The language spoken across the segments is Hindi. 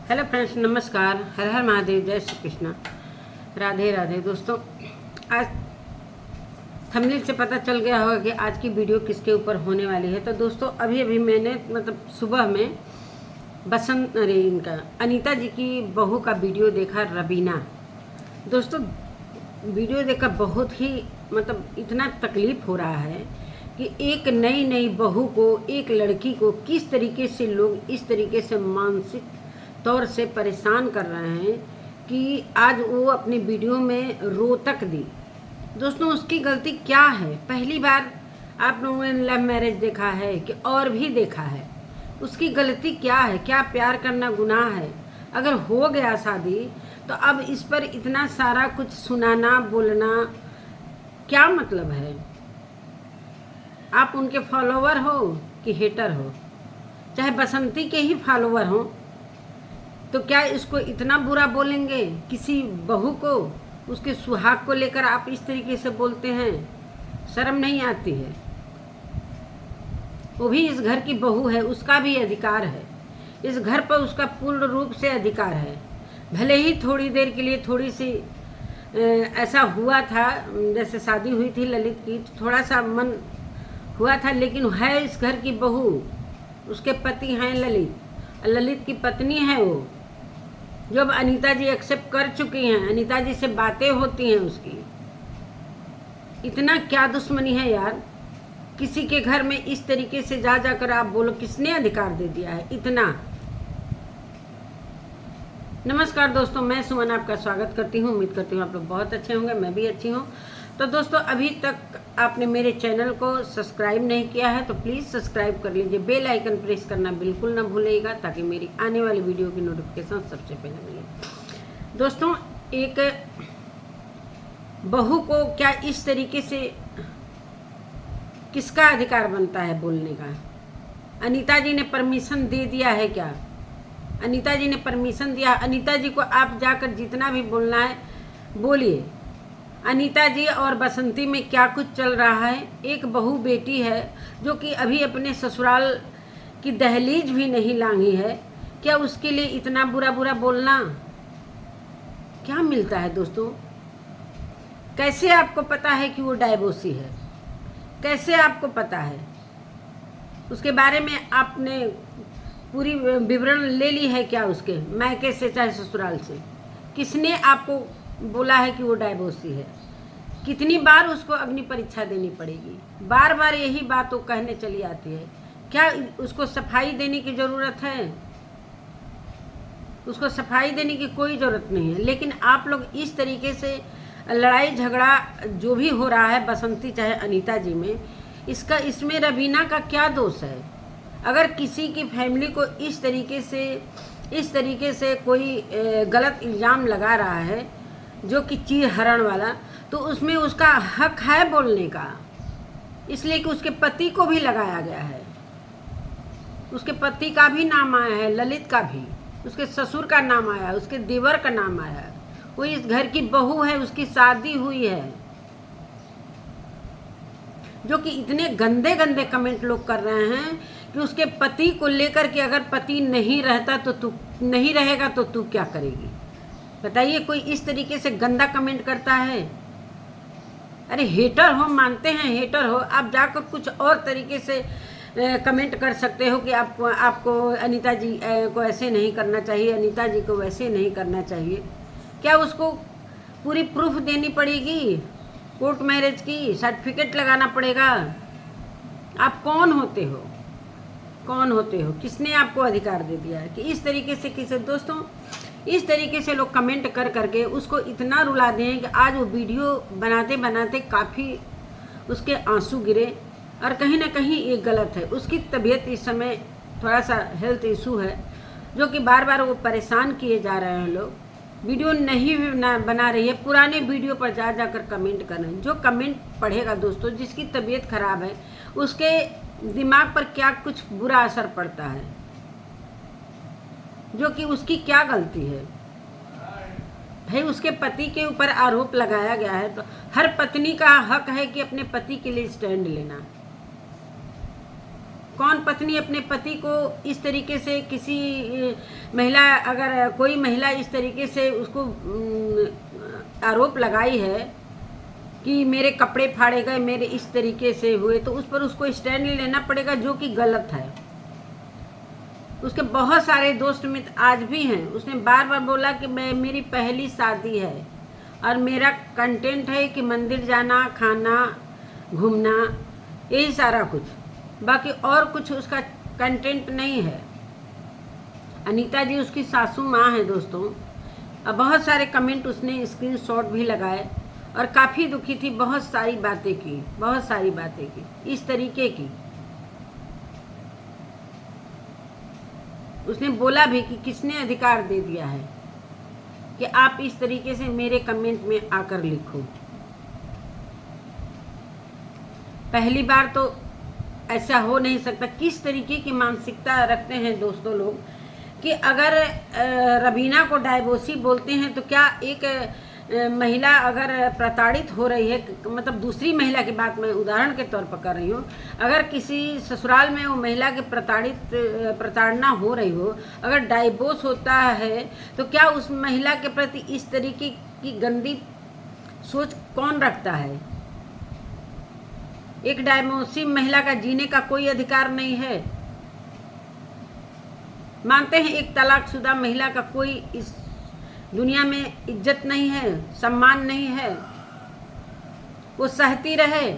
हेलो फ्रेंड्स, नमस्कार। हर हर महादेव, जय श्री कृष्णा, राधे राधे। दोस्तों, आज थंबनेल से पता चल गया होगा कि आज की वीडियो किसके ऊपर होने वाली है। तो दोस्तों, अभी मैंने सुबह में इनका अनीता जी की बहू का वीडियो देखा, रबीना। दोस्तों, वीडियो देखकर बहुत ही इतना तकलीफ़ हो रहा है कि एक नई बहू को, एक लड़की को किस तरीके से लोग इस तरीके से मानसिक तौर से परेशान कर रहे हैं कि आज वो अपनी वीडियो में रो तक दी। दोस्तों, उसकी गलती क्या है? पहली बार आप लोगों ने लव मैरिज देखा है कि और भी देखा है? उसकी गलती क्या है? क्या प्यार करना गुनाह है? अगर हो गया शादी तो अब इस पर इतना सारा कुछ सुनाना, बोलना क्या मतलब है? आप उनके फॉलोवर हो कि हेटर हो, चाहे बसंती के ही फॉलोवर हो, तो क्या इसको इतना बुरा बोलेंगे? किसी बहू को, उसके सुहाग को लेकर आप इस तरीके से बोलते हैं? शर्म नहीं आती है? वो भी इस घर की बहू है, उसका भी अधिकार है। इस घर पर उसका पूर्ण रूप से अधिकार है। भले ही थोड़ी देर के लिए थोड़ी सी ऐसा हुआ था, जैसे शादी हुई थी ललित की, तो थोड़ा सा मन हुआ था, लेकिन है इस घर की बहू। उसके पति हैं ललित, ललित की पत्नी है वो। जब अनीता जी एक्सेप्ट कर चुकी हैं, अनीता जी से बातें होती हैं उसकी। इतना क्या दुश्मनी है यार? किसी के घर में इस तरीके से जाकर आप बोलो, किसने अधिकार दे दिया है इतना? नमस्कार दोस्तों, मैं सुमन आपका स्वागत करती हूँ। उम्मीद करती हूँ आप लोग बहुत अच्छे होंगे, मैं भी अच्छी हूँ। तो दोस्तों, अभी तक आपने मेरे चैनल को सब्सक्राइब नहीं किया है तो प्लीज़ सब्सक्राइब कर लीजिए। बेल आइकन प्रेस करना बिल्कुल ना भूलिएगा, ताकि मेरी आने वाली वीडियो की नोटिफिकेशन सबसे पहले मिले। दोस्तों, एक बहू को क्या इस तरीके से, किसका अधिकार बनता है बोलने का? अनीता जी ने परमिशन दे दिया है क्या? अनीता जी ने परमिशन दिया? अनीता जी को आप जाकर जितना भी बोलना है बोलिए। अनीता जी और बसंती में क्या कुछ चल रहा है? एक बहू बेटी है जो कि अभी अपने ससुराल की दहलीज भी नहीं लांघी है, क्या उसके लिए इतना बुरा बोलना? क्या मिलता है दोस्तों? कैसे आपको पता है कि वो डायवोर्सी है? कैसे आपको पता है? उसके बारे में आपने पूरी विवरण ले ली है क्या? उसके मायके से चाहे ससुराल से किसने आपको बोला है कि वो डायवोर्सी है? कितनी बार उसको अग्नि परीक्षा देनी पड़ेगी? बार बार यही बात वो कहने चली आती है। क्या उसको सफाई देने की ज़रूरत है? उसको सफाई देने की कोई ज़रूरत नहीं है। लेकिन आप लोग इस तरीके से लड़ाई झगड़ा जो भी हो रहा है बसंती चाहे अनीता जी में, इसमें रबीना का क्या दोष है? अगर किसी की फैमिली को इस तरीके से कोई गलत इल्ज़ाम लगा रहा है, जो कि चीर हरण वाला, तो उसमें उसका हक है बोलने का। इसलिए कि उसके पति को भी लगाया गया है, उसके पति का भी नाम आया है, ललित का भी, उसके ससुर का नाम आया है, उसके देवर का नाम आया है। वो इस घर की बहू है, उसकी शादी हुई है। जो कि इतने गंदे कमेंट लोग कर रहे हैं कि उसके पति को लेकर के, अगर पति नहीं रहता तो तू नहीं रहेगा तो तू क्या करेगी? बताइए, कोई इस तरीके से गंदा कमेंट करता है? अरे हेटर हो, मानते हैं हेटर हो, आप जाकर कुछ और तरीके से कमेंट कर सकते हो कि आपको अनीता जी को ऐसे नहीं करना चाहिए, अनीता जी को वैसे नहीं करना चाहिए। क्या उसको पूरी प्रूफ देनी पड़ेगी? कोर्ट मैरिज की सर्टिफिकेट लगाना पड़ेगा? आप कौन होते हो? कौन होते हो? किसने आपको अधिकार दे दिया है कि इस तरीके से किसे? दोस्तों, इस तरीके से लोग कमेंट करके उसको इतना रुला दें कि आज वो वीडियो बनाते काफ़ी उसके आंसू गिरे। और कहीं ना कहीं ये गलत है। उसकी तबीयत इस समय थोड़ा सा हेल्थ इशू है, जो कि बार बार वो परेशान किए जा रहे हैं लोग। वीडियो नहीं बना रही है, पुराने वीडियो पर जाकर कमेंट कर रहे हैं। जो कमेंट पढ़ेगा दोस्तों, जिसकी तबीयत खराब है, उसके दिमाग पर क्या कुछ बुरा असर पड़ता है, जो कि उसकी क्या गलती है? भाई, उसके पति के ऊपर आरोप लगाया गया है, तो हर पत्नी का हक है कि अपने पति के लिए स्टैंड लेना। कौन पत्नी अपने पति को इस तरीके से किसी महिला, अगर कोई महिला इस तरीके से उसको आरोप लगाई है कि मेरे कपड़े फाड़े गए, मेरे इस तरीके से हुए, तो उस पर उसको स्टैंड लेना पड़ेगा, जो कि गलत है। उसके बहुत सारे दोस्त मित्र आज भी हैं। उसने बार बार बोला कि मेरी पहली शादी है और मेरा कंटेंट है कि मंदिर जाना, खाना, घूमना, यही सारा कुछ, बाकी और कुछ उसका कंटेंट नहीं है। अनीता जी उसकी सासू माँ है दोस्तों। अब बहुत सारे कमेंट उसने स्क्रीनशॉट भी लगाए और काफ़ी दुखी थी, बहुत सारी बातें की इस तरीके की। उसने बोला भी कि किसने अधिकार दे दिया है कि आप इस तरीके से मेरे कमेंट में आकर लिखो। पहली बार तो ऐसा हो नहीं सकता। किस तरीके की मानसिकता रखते हैं दोस्तों लोग कि अगर रवीना को डायवोर्सी बोलते हैं तो क्या एक महिला अगर प्रताड़ित हो रही है, मतलब दूसरी महिला की बात मैं उदाहरण के तौर पर कर रही हूँ, अगर किसी ससुराल में वो महिला की प्रताड़ना हो रही हो, अगर डाइवोर्स होता है, तो क्या उस महिला के प्रति इस तरीके की गंदी सोच कौन रखता है? एक डायवोर्सी महिला का जीने का कोई अधिकार नहीं है। मानते हैं एक तलाकशुदा महिला का कोई इस दुनिया में इज्जत नहीं है, सम्मान नहीं है, वो सहती रहे।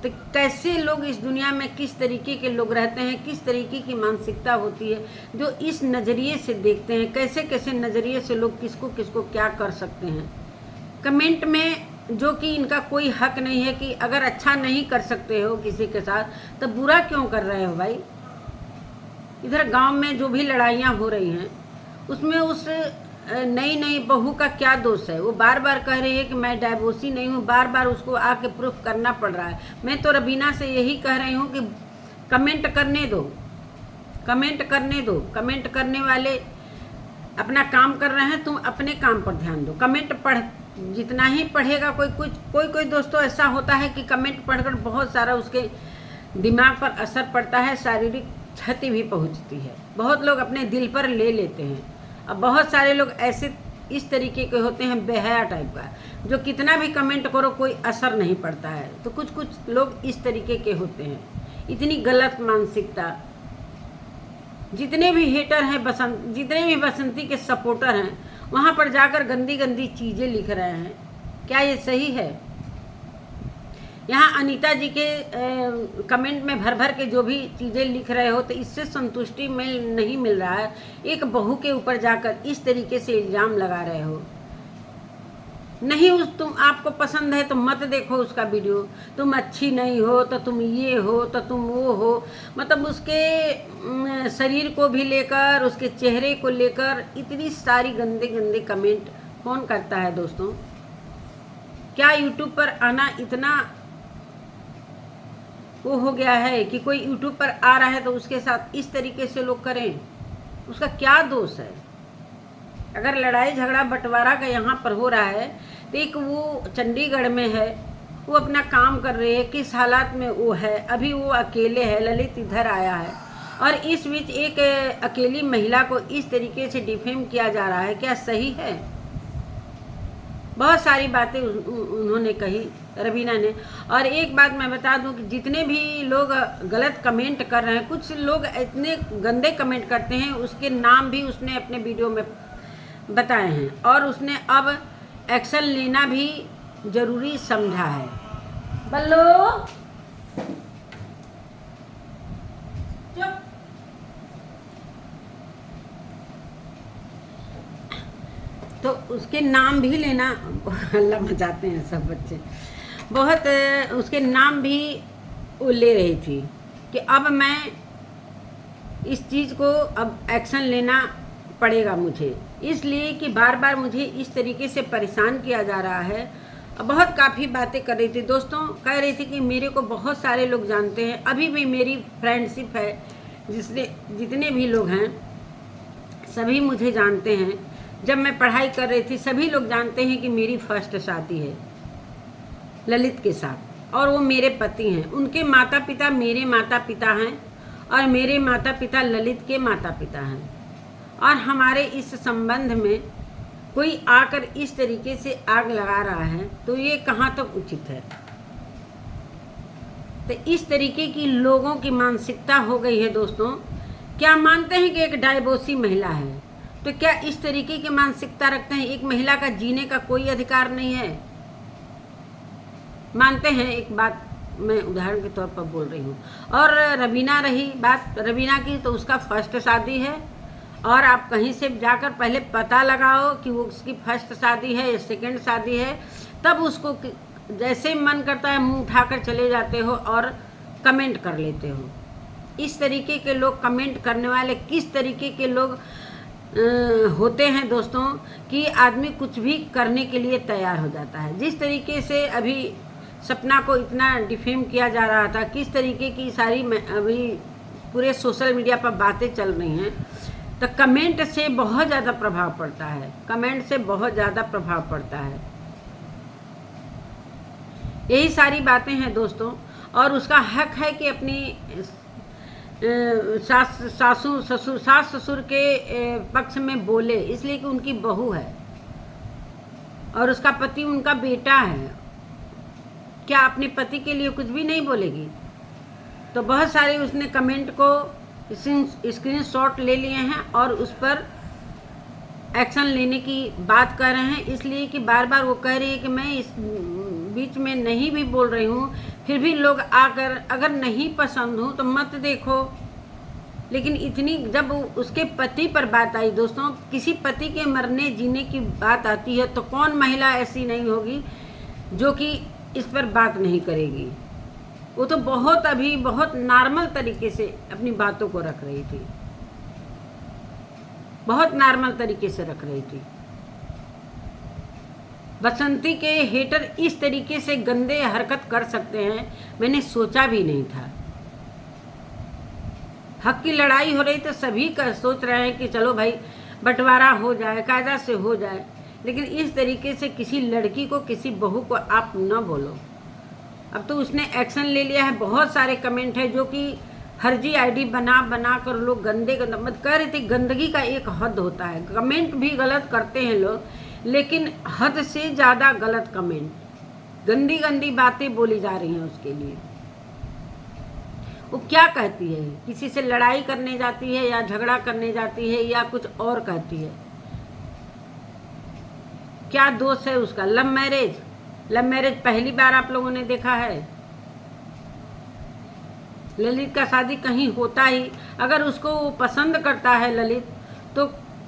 तो कैसे लोग इस दुनिया में, किस तरीके के लोग रहते हैं, किस तरीके की मानसिकता होती है जो इस नज़रिए से देखते हैं, कैसे कैसे नज़रिए से लोग किसको किसको क्या कर सकते हैं। कमेंट में जो कि इनका कोई हक नहीं है कि अगर अच्छा नहीं कर सकते हो किसी के साथ तो बुरा क्यों कर रहे हो भाई। इधर गांव में जो भी लड़ाइयाँ हो रही हैं उसमें उस नई बहू का क्या दोष है? वो बार बार कह रही है कि मैं डाइवोर्सी नहीं हूँ, बार बार उसको आके प्रूफ करना पड़ रहा है। मैं तो रवीना से यही कह रही हूँ कि कमेंट करने दो। कमेंट करने वाले अपना काम कर रहे हैं, तुम अपने काम पर ध्यान दो। कमेंट जितना ही पढ़ेगा कोई दोस्तों ऐसा होता है कि कमेंट पढ़कर बहुत सारा उसके दिमाग पर असर पड़ता है, शारीरिक क्षति भी पहुंचती है। बहुत लोग अपने दिल पर ले लेते हैं। अब बहुत सारे लोग ऐसे इस तरीके के होते हैं बेहया टाइप का, जो कितना भी कमेंट करो कोई असर नहीं पड़ता है। तो कुछ लोग इस तरीके के होते हैं। इतनी गलत मानसिकता। जितने भी हेटर हैं, जितने भी बसंती के सपोर्टर हैं, वहाँ पर जाकर गंदी गंदी चीज़ें लिख रहे हैं। क्या ये सही है? यहाँ अनीता जी के कमेंट में भर के जो भी चीज़ें लिख रहे हो, तो इससे संतुष्टि नहीं मिल रहा है। एक बहू के ऊपर जाकर इस तरीके से इल्ज़ाम लगा रहे हो। नहीं, तुम आपको पसंद है तो मत देखो उसका वीडियो। तुम अच्छी नहीं हो तो तुम ये हो तो तुम वो हो, मतलब उसके शरीर को भी लेकर, उसके चेहरे को लेकर इतनी सारी गंदे कमेंट कौन करता है दोस्तों? क्या यूट्यूब पर आना इतना वो हो गया है कि कोई यूट्यूब पर आ रहा है तो उसके साथ इस तरीके से लोग करें? उसका क्या दोष है? अगर लड़ाई झगड़ा बंटवारा का यहाँ पर हो रहा है तो एक वो चंडीगढ़ में है, वो अपना काम कर रही है, किस हालात में वो है, अभी वो अकेले है, ललित इधर आया है, और इस बीच एक अकेली महिला को इस तरीके से डिफेम किया जा रहा है। क्या सही है? बहुत सारी बातें उन्होंने कही, रवीना ने। और एक बात मैं बता दूं कि जितने भी लोग गलत कमेंट कर रहे हैं, कुछ लोग इतने गंदे कमेंट करते हैं, उसके नाम भी उसने अपने वीडियो में बताए हैं और उसने अब एक्शन लेना भी ज़रूरी समझा है। बल्लो चुप। तो उसके नाम भी लेना, हल्ला मचाते हैं सब बच्चे, बहुत उसके नाम भी वो ले रही थी कि अब मैं इस चीज़ को अब एक्शन लेना पड़ेगा मुझे, इसलिए कि बार बार मुझे इस तरीके से परेशान किया जा रहा है। बहुत काफ़ी बातें कर रही थी दोस्तों। कह रही थी कि मेरे को बहुत सारे लोग जानते हैं, अभी भी मेरी फ्रेंडशिप है, जितने भी लोग हैं सभी मुझे जानते हैं। जब मैं पढ़ाई कर रही थी सभी लोग जानते हैं कि मेरी फर्स्ट शादी है ललित के साथ और वो मेरे पति हैं। उनके माता पिता मेरे माता पिता हैं और मेरे माता पिता ललित के माता पिता हैं, और हमारे इस संबंध में कोई आकर इस तरीके से आग लगा रहा है तो ये कहाँ तक उचित है। तो इस तरीके की लोगों की मानसिकता हो गई है दोस्तों। क्या मानते हैं कि एक डायवोर्सी महिला है तो क्या इस तरीके की मानसिकता रखते हैं, एक महिला का जीने का कोई अधिकार नहीं है? मानते हैं, एक बात मैं उदाहरण के तौर पर बोल रही हूँ। और रवीना रही बात रवीना की, तो उसका फर्स्ट शादी है, और आप कहीं से जाकर पहले पता लगाओ कि वो उसकी फर्स्ट शादी है या सेकंड शादी है, तब उसको जैसे मन करता है मुंह उठाकर चले जाते हो और कमेंट कर लेते हो। इस तरीके के लोग, कमेंट करने वाले किस तरीके के लोग होते हैं दोस्तों कि आदमी कुछ भी करने के लिए तैयार हो जाता है। जिस तरीके से अभी सपना को इतना डिफेम किया जा रहा था, किस तरीके की सारी अभी पूरे सोशल मीडिया पर बातें चल रही हैं, तो कमेंट से बहुत ज़्यादा प्रभाव पड़ता है, कमेंट से बहुत ज़्यादा प्रभाव पड़ता है। यही सारी बातें हैं दोस्तों, और उसका हक है कि अपनी सास ससुर के पक्ष में बोले, इसलिए कि उनकी बहू है और उसका पति उनका बेटा है। क्या अपने पति के लिए कुछ भी नहीं बोलेगी? तो बहुत सारे उसने कमेंट को स्क्रीनशॉट ले लिए हैं और उस पर एक्शन लेने की बात कर रहे हैं, इसलिए कि बार बार वो कह रही है कि मैं इस बीच में नहीं भी बोल रही हूँ, फिर भी लोग आकर अगर नहीं पसंद हूँ तो मत देखो। लेकिन इतनी जब उसके पति पर बात आई दोस्तों, किसी पति के मरने जीने की बात आती है तो कौन महिला ऐसी नहीं होगी जो कि इस पर बात नहीं करेगी। वो तो बहुत नॉर्मल तरीके से अपनी बातों को रख रही थी, बहुत नॉर्मल तरीके से रख रही थी। बसंती के हेटर इस तरीके से गंदे हरकत कर सकते हैं, मैंने सोचा भी नहीं था। हक की लड़ाई हो रही तो सभी का सोच रहे हैं कि चलो भाई बंटवारा हो जाए, कायदा से हो जाए, लेकिन इस तरीके से किसी लड़की को, किसी बहू को आप न बोलो। अब तो उसने एक्शन ले लिया है। बहुत सारे कमेंट है जो कि फर्जी आईडी बना कर लोग गंदे मत कह रहे थे। गंदगी का एक हद होता है, कमेंट भी गलत करते हैं लोग, लेकिन हद से ज़्यादा गलत कमेंट, गंदी बातें बोली जा रही हैं उसके लिए। वो क्या कहती है, किसी से लड़ाई करने जाती है या झगड़ा करने जाती है या कुछ और कहती है? क्या दोष है उसका? लव मैरिज पहली बार आप लोगों ने देखा है? ललित का शादी कहीं होता ही, अगर उसको वो पसंद करता है ललित तो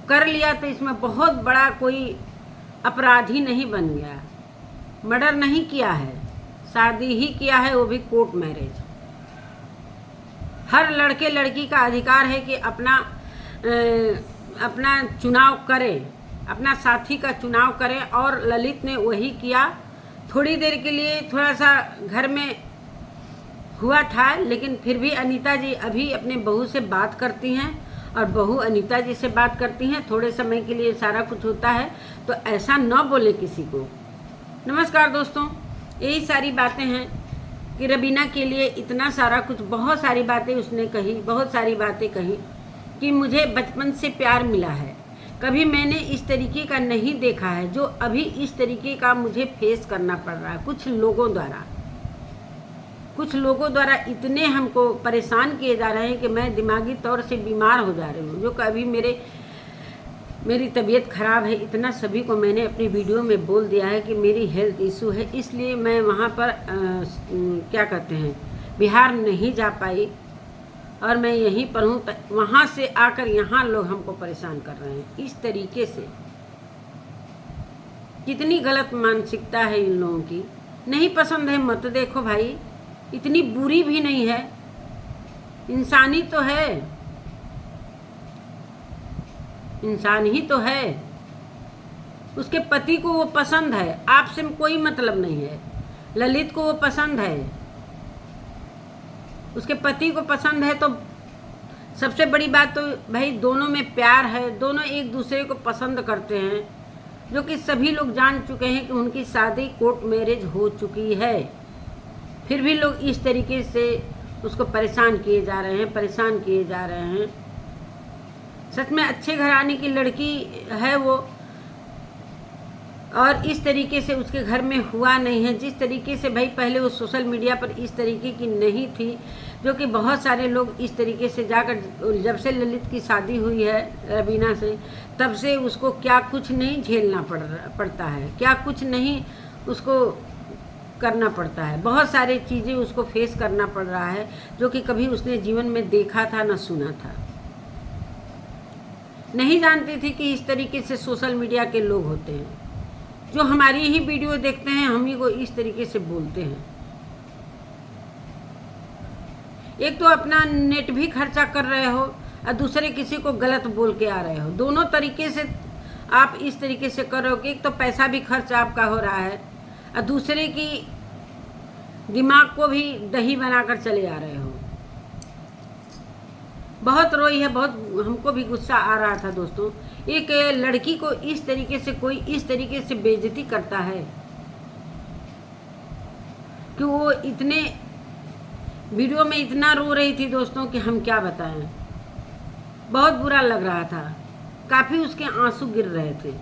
कर लिया, तो इसमें बहुत बड़ा कोई अपराधी नहीं बन गया। मर्डर नहीं किया है, शादी ही किया है, वो भी कोर्ट मैरिज। हर लड़के लड़की का अधिकार है कि अपना चुनाव करे, अपना साथी का चुनाव करे, और ललित ने वही किया। थोड़ी देर के लिए थोड़ा सा घर में हुआ था, लेकिन फिर भी अनीता जी अभी अपने बहू से बात करती हैं और बहू अनीता जी से बात करती हैं। थोड़े समय के लिए सारा कुछ होता है, तो ऐसा न बोले किसी को। नमस्कार दोस्तों, यही सारी बातें हैं कि रवीना के लिए इतना सारा कुछ, बहुत सारी बातें उसने कही, बहुत सारी बातें कही कि मुझे बचपन से प्यार मिला है, कभी मैंने इस तरीके का नहीं देखा है जो अभी इस तरीके का मुझे फेस करना पड़ रहा है। कुछ लोगों द्वारा इतने हमको परेशान किए जा रहे हैं कि मैं दिमागी तौर से बीमार हो जा रही हूँ। जो कभी मेरी तबीयत ख़राब है, इतना सभी को मैंने अपनी वीडियो में बोल दिया है कि मेरी हेल्थ इशू है, इसलिए मैं वहाँ पर क्या कहते हैं, बिहार नहीं जा पाई और मैं यहीं पर हूँ। वहाँ से आकर यहाँ लोग हमको परेशान कर रहे हैं इस तरीके से। कितनी गलत मानसिकता है इन लोगों की। नहीं पसंद है मत देखो भाई, इतनी बुरी भी नहीं है, इंसानी तो है, इंसान ही तो है। उसके पति को वो पसंद है, आपसे कोई मतलब नहीं है। ललित को वो पसंद है, उसके पति को पसंद है, तो सबसे बड़ी बात तो भाई दोनों में प्यार है, दोनों एक दूसरे को पसंद करते हैं, जो कि सभी लोग जान चुके हैं कि उनकी शादी कोर्ट मैरिज हो चुकी है। फिर भी लोग इस तरीके से उसको परेशान किए जा रहे हैं, परेशान किए जा रहे हैं। सच में अच्छे घराने की लड़की है वो, और इस तरीके से उसके घर में हुआ नहीं है। जिस तरीके से भाई पहले वो सोशल मीडिया पर इस तरीके की नहीं थी, जो कि बहुत सारे लोग इस तरीके से जाकर, जब से ललित की शादी हुई है रवीना से, तब से उसको क्या कुछ नहीं झेलना पड़ता है, क्या कुछ नहीं उसको करना पड़ता है। बहुत सारी चीज़ें उसको फेस करना पड़ रहा है जो कि कभी उसने जीवन में देखा था ना सुना था। नहीं जानती थी कि इस तरीके से सोशल मीडिया के लोग होते हैं, जो हमारी ही वीडियो देखते हैं, हम ही को इस तरीके से बोलते हैं। एक तो अपना नेट भी खर्चा कर रहे हो और दूसरे किसी को गलत बोल के आ रहे हो। दोनों तरीके से आप इस तरीके से कर रहे हो कि एक तो पैसा भी खर्च आपका हो रहा है और दूसरे की दिमाग को भी दही बनाकर चले आ रहे हो। बहुत रोई है, बहुत हमको भी गुस्सा आ रहा था दोस्तों। एक लड़की को इस तरीके से कोई इस तरीके से बेइज्जती करता है कि वो इतने वीडियो में इतना रो रही थी दोस्तों कि हम क्या बताएं। बहुत बुरा लग रहा था, काफ़ी उसके आंसू गिर रहे थे,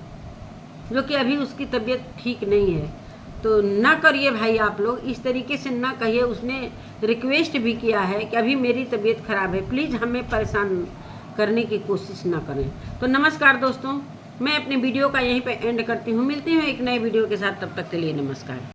जो कि अभी उसकी तबीयत ठीक नहीं है। तो ना करिए भाई, आप लोग इस तरीके से ना कहिए। उसने रिक्वेस्ट भी किया है कि अभी मेरी तबीयत ख़राब है, प्लीज़ हमें परेशान करने की कोशिश ना करें। तो नमस्कार दोस्तों, मैं अपने वीडियो का यहीं पे एंड करती हूँ। मिलती हूँ एक नए वीडियो के साथ, तब तक के लिए नमस्कार।